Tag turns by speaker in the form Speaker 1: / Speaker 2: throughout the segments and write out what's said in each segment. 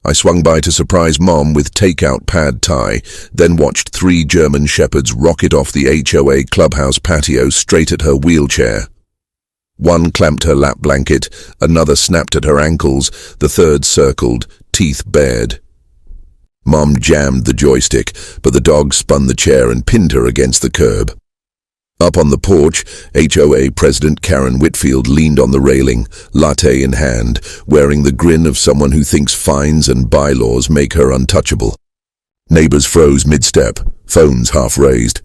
Speaker 1: I swung by to surprise Mom with takeout pad thai, then watched 3 German shepherds rocket off the HOA clubhouse patio straight at her wheelchair. One clamped her lap blanket, another snapped at her ankles, the third circled, teeth bared. Mom jammed the joystick, but the dog spun the chair and pinned her against the curb. Up on the porch, HOA President Karen Whitfield leaned on the railing, latte in hand, wearing the grin of someone who thinks fines and bylaws make her untouchable. Neighbors froze mid-step, phones half raised.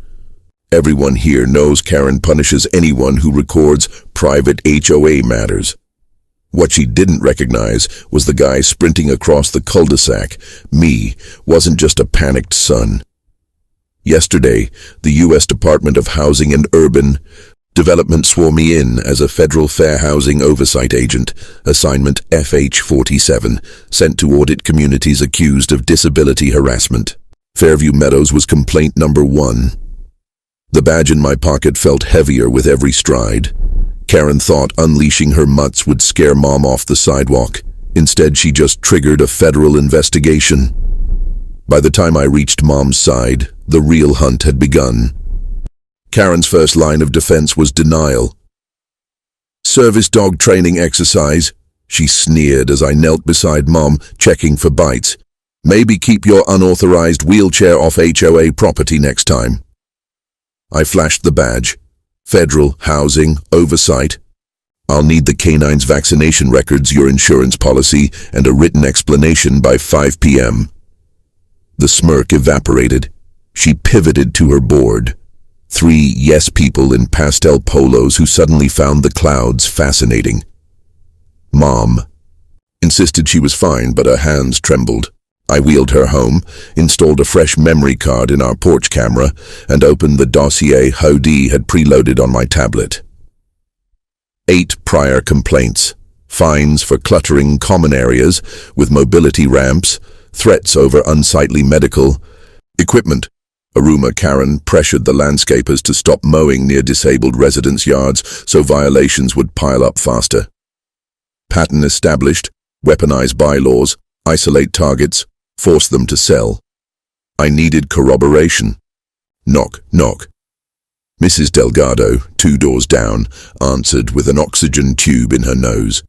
Speaker 1: Everyone here knows Karen punishes anyone who records private HOA matters. What she didn't recognize was the guy sprinting across the cul-de-sac. Me wasn't just a panicked son. Yesterday, the U.S. Department of Housing and Urban Development swore me in as a federal fair housing oversight agent, assignment FH-47, sent to audit communities accused of disability harassment. Fairview Meadows was complaint number 1. The badge in my pocket felt heavier with every stride. Karen thought unleashing her mutts would scare Mom off the sidewalk. Instead, she just triggered a federal investigation. By the time I reached Mom's side, the real hunt had begun. Karen's first line of defense was denial. "Service dog training exercise," she sneered as I knelt beside Mom, checking for bites. "Maybe keep your unauthorized wheelchair off HOA property next time." I flashed the badge. Federal Housing Oversight. "I'll need the canine's vaccination records, your insurance policy, and a written explanation by 5 p.m. The smirk evaporated. She pivoted to her board. 3 yes people in pastel polos who suddenly found the clouds fascinating. Mom insisted she was fine, but her hands trembled. I wheeled her home, installed a fresh memory card in our porch camera, and opened the dossier HOD had preloaded on my tablet. 8 prior complaints. Fines for cluttering common areas with mobility ramps, threats over unsightly medical equipment. Aruma Karen pressured the landscapers to stop mowing near disabled residents' yards so violations would pile up faster. Pattern established, weaponize bylaws, isolate targets, force them to sell. I needed corroboration. Knock, knock. Mrs. Delgado, 2 doors down, answered with an oxygen tube in her nose.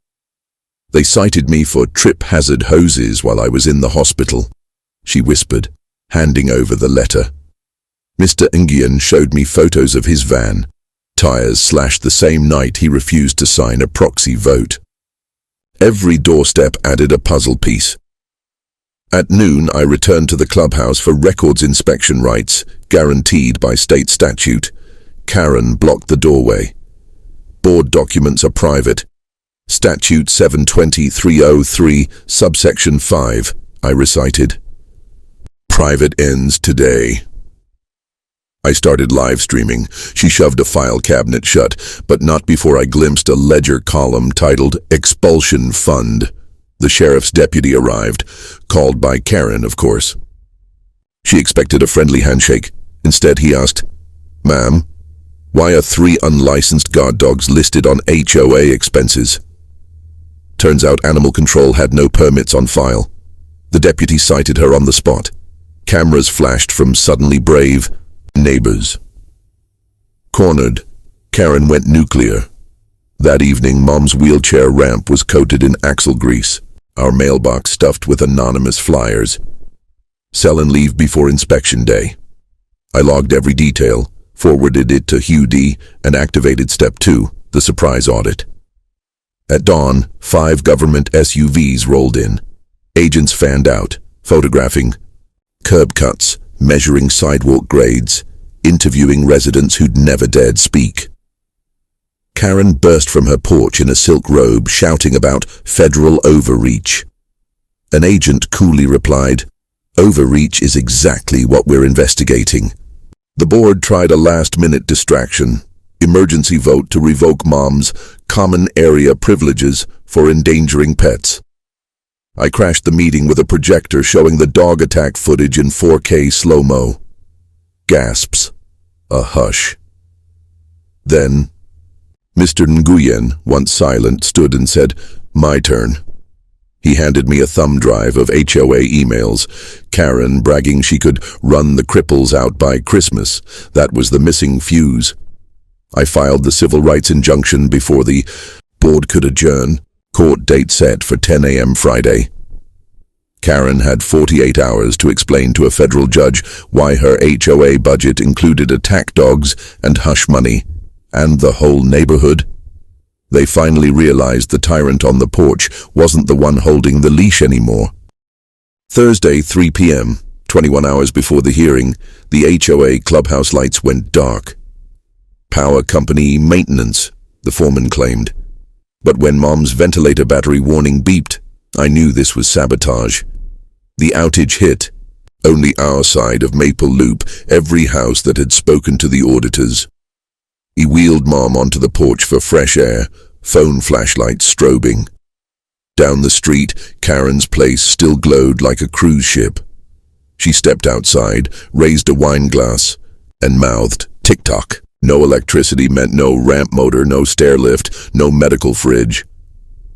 Speaker 1: "They cited me for trip hazard hoses while I was in the hospital," she whispered, handing over the letter. Mr. Nguyen showed me photos of his van. Tires slashed the same night he refused to sign a proxy vote. Every doorstep added a puzzle piece. At noon, I returned to the clubhouse for records inspection rights, guaranteed by state statute. Karen blocked the doorway. "Board documents are private. Statute 720-303, subsection 5, I recited. "Private ends today." I started live streaming. She shoved a file cabinet shut, but not before I glimpsed a ledger column titled Expulsion Fund. The sheriff's deputy arrived, called by Karen, of course. She expected a friendly handshake. Instead, he asked, "Ma'am, why are 3 unlicensed guard dogs listed on HOA expenses?" Turns out animal control had no permits on file. The deputy cited her on the spot. Cameras flashed from suddenly brave neighbors. Cornered, Karen went nuclear. That evening, Mom's wheelchair ramp was coated in axle grease, our mailbox stuffed with anonymous flyers. Sell and leave before inspection day. I logged every detail, forwarded it to HUD, and activated Step 2, the surprise audit. At dawn, 5 government SUVs rolled in. Agents fanned out, photographing curb cuts, measuring sidewalk grades, interviewing residents who'd never dared speak. Karen burst from her porch in a silk robe, shouting about federal overreach. An agent coolly replied, "Overreach is exactly what we're investigating." The board tried a last-minute distraction, emergency vote to revoke Mom's common area privileges for endangering pets. I crashed the meeting with a projector showing the dog attack footage in 4K slow-mo. Gasps. A hush. Then, Mr. Nguyen, once silent, stood and said, "My turn." He handed me a thumb drive of HOA emails, Karen bragging she could run the cripples out by Christmas. That was the missing fuse. I filed the civil rights injunction before the board could adjourn. Court date set for 10 a.m. Friday. Karen had 48 hours to explain to a federal judge why her HOA budget included attack dogs and hush money, and the whole neighborhood. They finally realized the tyrant on the porch wasn't the one holding the leash anymore. Thursday, 3 p.m., 21 hours before the hearing, the HOA clubhouse lights went dark. Power company maintenance, the foreman claimed. But when Mom's ventilator battery warning beeped, I knew this was sabotage. The outage hit. Only our side of Maple Loop, every house that had spoken to the auditors. He wheeled Mom onto the porch for fresh air, phone flashlights strobing. Down the street, Karen's place still glowed like a cruise ship. She stepped outside, raised a wine glass, and mouthed, "Tick-tock." No electricity meant no ramp motor, no stair lift, no medical fridge.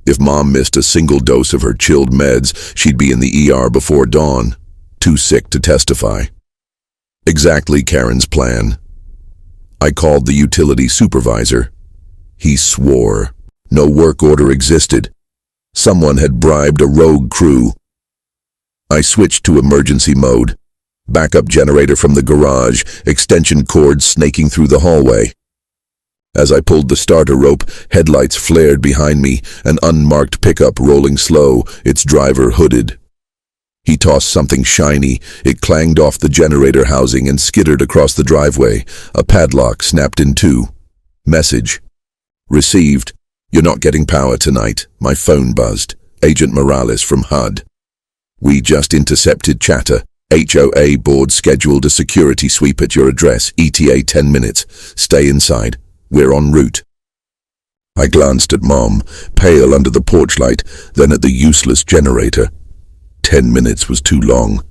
Speaker 1: If Mom missed a single dose of her chilled meds, she'd be in the ER before dawn, too sick to testify. Exactly Karen's plan. I called the utility supervisor. He swore. No work order existed. Someone had bribed a rogue crew. I switched to emergency mode. Backup generator from the garage, extension cords snaking through the hallway. As I pulled the starter rope, headlights flared behind me, an unmarked pickup rolling slow, its driver hooded. He tossed something shiny. It clanged off the generator housing and skittered across the driveway. A padlock snapped in two. Message. Received. You're not getting power tonight. My phone buzzed. Agent Morales from HUD. We just intercepted chatter. HOA board scheduled a security sweep at your address. ETA 10 minutes. Stay inside. We're en route. I glanced at Mom, pale under the porch light, then at the useless generator. 10 minutes was too long.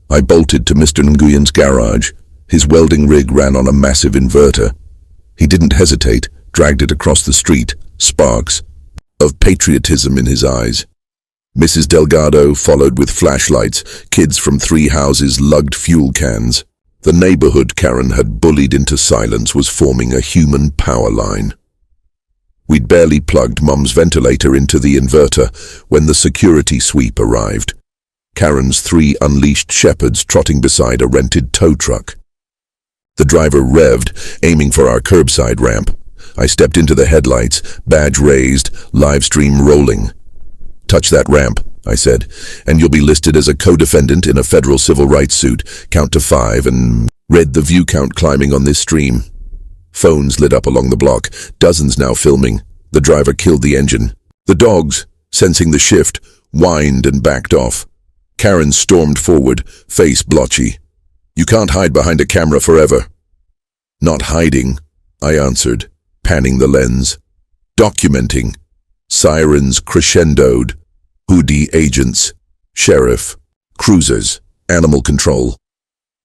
Speaker 1: I bolted to Mr. Nguyen's garage. His welding rig ran on a massive inverter. He didn't hesitate, dragged it across the street, sparks of patriotism in his eyes. Mrs. Delgado followed with flashlights. Kids from 3 houses lugged fuel cans. The neighborhood Karen had bullied into silence was forming a human power line. We'd barely plugged Mom's ventilator into the inverter when the security sweep arrived. Karen's 3 unleashed shepherds trotting beside a rented tow truck. The driver revved, aiming for our curbside ramp. I stepped into the headlights, badge raised, live stream rolling. "Touch that ramp," I said, "and you'll be listed as a co-defendant in a federal civil rights suit. Count to 5 and read the view count climbing on this stream." Phones lit up along the block, dozens now filming. The driver killed the engine. The dogs, sensing the shift, whined and backed off. Karen stormed forward, face blotchy. "You can't hide behind a camera forever." "Not hiding," I answered, panning the lens. "Documenting." Sirens crescendoed. Hoodie agents, sheriff, cruisers, animal control.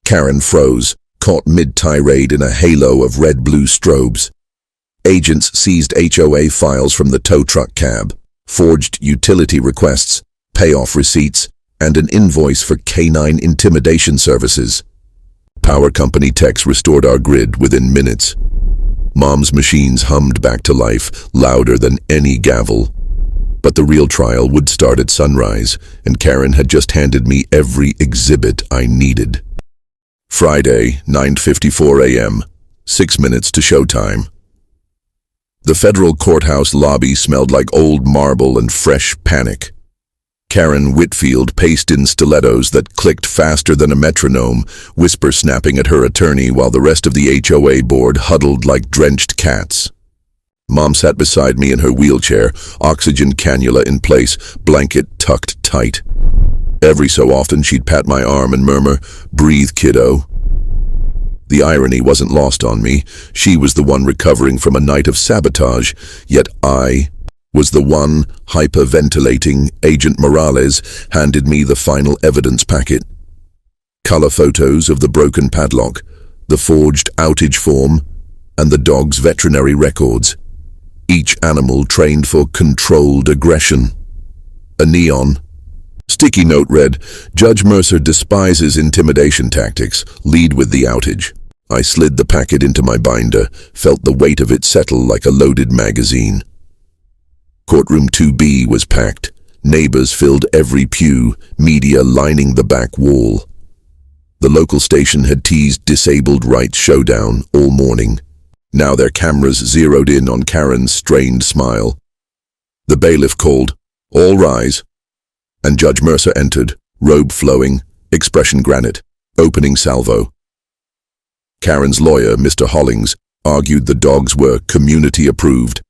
Speaker 1: Karen froze, caught mid-tirade in a halo of red-blue strobes. Agents seized HOA files from the tow truck cab, forged utility requests, payoff receipts, and an invoice for canine intimidation services. Power company techs restored our grid within minutes. Mom's machines hummed back to life, louder than any gavel. But the real trial would start at sunrise, and Karen had just handed me every exhibit I needed. Friday, 9:54 a.m., 6 minutes to showtime. The federal courthouse lobby smelled like old marble and fresh panic. Karen Whitfield paced in stilettos that clicked faster than a metronome, whisper snapping at her attorney while the rest of the HOA board huddled like drenched cats. Mom sat beside me in her wheelchair, oxygen cannula in place, blanket tucked tight. Every so often she'd pat my arm and murmur, "Breathe, kiddo." The irony wasn't lost on me. She was the one recovering from a night of sabotage, yet I was the one hyperventilating. Agent Morales handed me the final evidence packet. Color photos of the broken padlock, the forged outage form, and the dog's veterinary records. Each animal trained for controlled aggression. A neon. Sticky note read, Judge Mercer despises intimidation tactics. Lead with the outage. I slid the packet into my binder, felt the weight of it settle like a loaded magazine. Courtroom 2B was packed. Neighbors filled every pew, media lining the back wall. The local station had teased disabled rights showdown all morning. Now their cameras zeroed in on Karen's strained smile. The bailiff called, "All rise," and Judge Mercer entered, robe flowing, expression granite, opening salvo. Karen's lawyer, Mr. Hollings, argued the dogs were community-approved.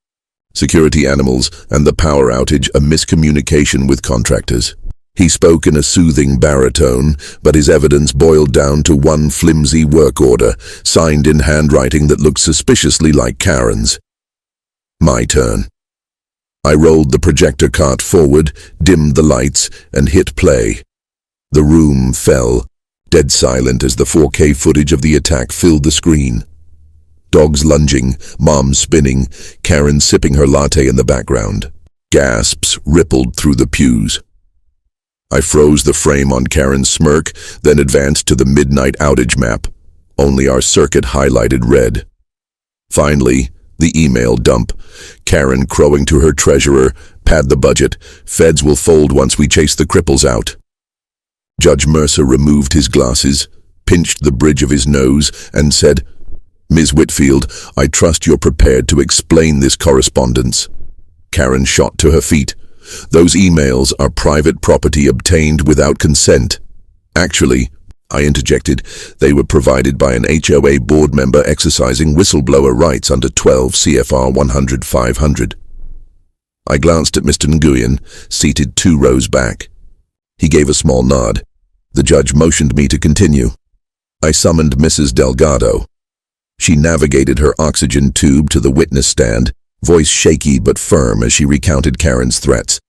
Speaker 1: Security animals and the power outage a miscommunication with contractors. He spoke in a soothing baritone, but his evidence boiled down to one flimsy work order, signed in handwriting that looked suspiciously like Karen's. My turn. I rolled the projector cart forward, dimmed the lights, and hit play. The room fell, dead silent as the 4K footage of the attack filled the screen. Dogs lunging, Mom spinning, Karen sipping her latte in the background. Gasps rippled through the pews. I froze the frame on Karen's smirk, then advanced to the midnight outage map. Only our circuit highlighted red. Finally, the email dump. Karen crowing to her treasurer, "Pad the budget. Feds will fold once we chase the cripples out." Judge Mercer removed his glasses, pinched the bridge of his nose, and said, "Ms. Whitfield, I trust you're prepared to explain this correspondence." Karen shot to her feet. "Those emails are private property obtained without consent." "Actually," I interjected, "they were provided by an HOA board member exercising whistleblower rights under 12 CFR 100-500. I glanced at Mr. Nguyen, seated 2 rows back. He gave a small nod. The judge motioned me to continue. I summoned Mrs. Delgado. She navigated her oxygen tube to the witness stand, voice shaky but firm as she recounted Karen's threats.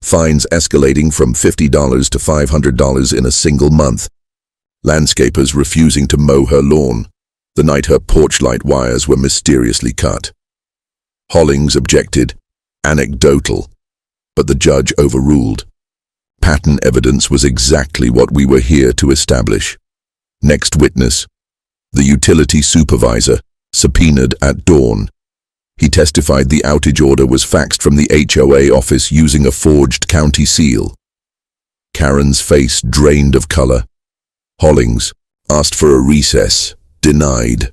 Speaker 1: Fines escalating from $50 to $500 in a single month. Landscapers refusing to mow her lawn, the night her porch light wires were mysteriously cut. Hollings objected, anecdotal, but the judge overruled. Pattern evidence was exactly what we were here to establish. Next witness, the utility supervisor, subpoenaed at dawn. He testified the outage order was faxed from the HOA office using a forged county seal. Karen's face drained of color. Hollings asked for a recess, denied.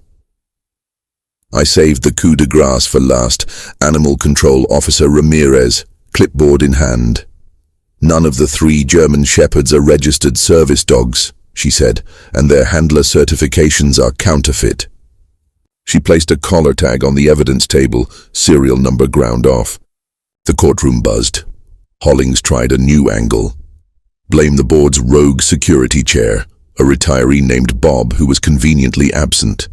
Speaker 1: I saved the coup de grace for last, Animal Control Officer Ramirez, clipboard in hand. "None of the 3 German Shepherds are registered service dogs," she said, "and their handler certifications are counterfeit." She placed a collar tag on the evidence table, serial number ground off. The courtroom buzzed. Hollings tried a new angle. Blame the board's rogue security chair, a retiree named Bob who was conveniently absent.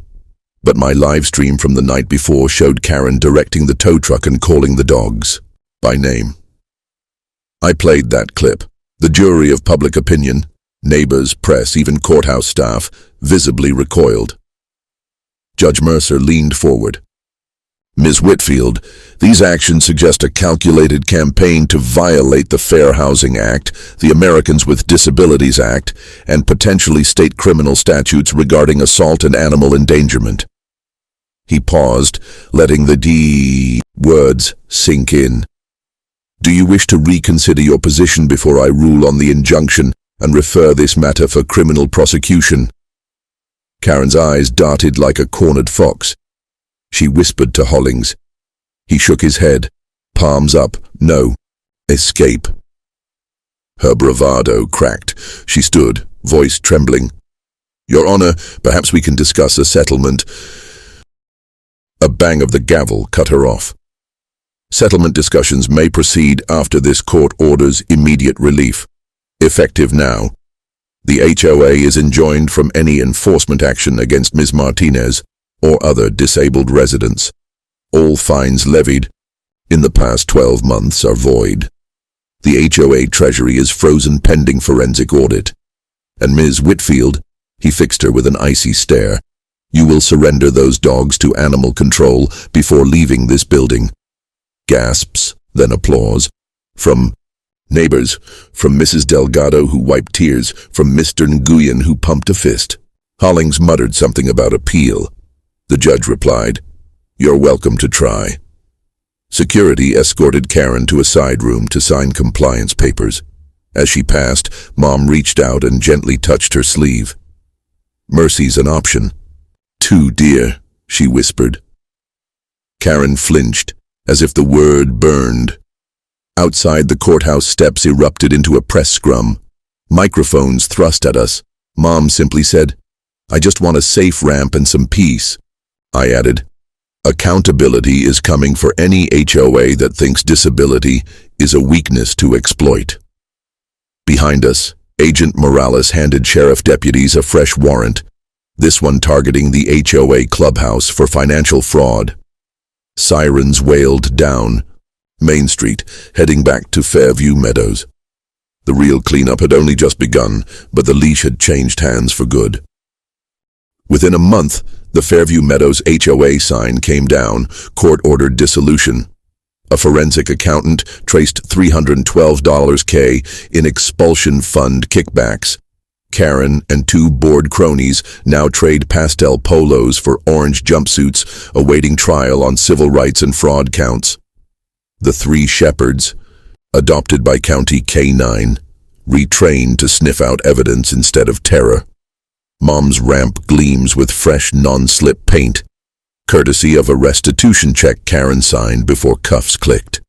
Speaker 1: But my live stream from the night before showed Karen directing the tow truck and calling the dogs by name. I played that clip. The jury of public opinion, neighbors, press, even courthouse staff, visibly recoiled. Judge Mercer leaned forward. "Ms. Whitfield, these actions suggest a calculated campaign to violate the Fair Housing Act, the Americans with Disabilities Act, and potentially state criminal statutes regarding assault and animal endangerment." He paused, letting the D words sink in. "Do you wish to reconsider your position before I rule on the injunction and refer this matter for criminal prosecution?" Karen's eyes darted like a cornered fox. She whispered to Hollings. He shook his head, palms up. "No. Escape." Her bravado cracked. She stood, voice trembling. "Your Honor, perhaps we can discuss a settlement." A bang of the gavel cut her off. "Settlement discussions may proceed after this court orders immediate relief. Effective now. The HOA is enjoined from any enforcement action against Ms. Martinez or other disabled residents. All fines levied in the past 12 months are void. The HOA treasury is frozen pending forensic audit. And Ms. Whitfield," he fixed her with an icy stare, "you will surrender those dogs to animal control before leaving this building." Gasps, then applause, from Neighbors, from Mrs. Delgado, who wiped tears, from Mr. Nguyen, who pumped a fist. Hollings muttered something about appeal. The judge replied, "You're welcome to try." Security escorted Karen to a side room to sign compliance papers. As she passed, Mom reached out and gently touched her sleeve. "Mercy's an option." "Too dear," she whispered. Karen flinched, as if the word burned. Outside, the courthouse steps erupted into a press scrum. Microphones thrust at us. Mom simply said, "I just want a safe ramp and some peace." I added, "Accountability is coming for any HOA that thinks disability is a weakness to exploit." Behind us, Agent Morales handed sheriff deputies a fresh warrant, this one targeting the HOA clubhouse for financial fraud. Sirens wailed down Main Street, heading back to Fairview Meadows. The real cleanup had only just begun, but the leash had changed hands for good. Within a month, the Fairview Meadows HOA sign came down, court-ordered dissolution. A forensic accountant traced $312K in expulsion fund kickbacks. Karen and two bored cronies now trade pastel polos for orange jumpsuits, awaiting trial on civil rights and fraud counts. The three shepherds, adopted by County K9, retrained to sniff out evidence instead of terror. Mom's ramp gleams with fresh non-slip paint, courtesy of a restitution check Karen signed before cuffs clicked.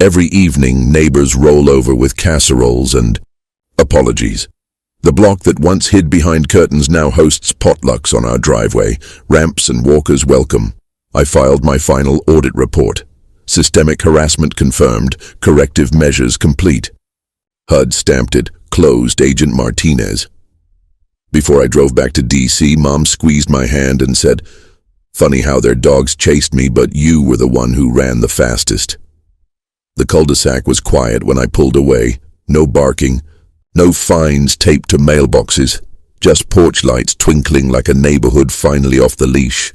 Speaker 1: Every evening, neighbors roll over with casseroles and apologies. The block that once hid behind curtains now hosts potlucks on our driveway, ramps and walkers welcome. I filed my final audit report. Systemic harassment confirmed, corrective measures complete. HUD stamped it, closed, Agent Martinez. Before I drove back to DC, Mom squeezed my hand and said, "Funny how their dogs chased me, but you were the one who ran the fastest." The cul-de-sac was quiet when I pulled away. No barking, no fines taped to mailboxes, just porch lights twinkling like a neighborhood finally off the leash.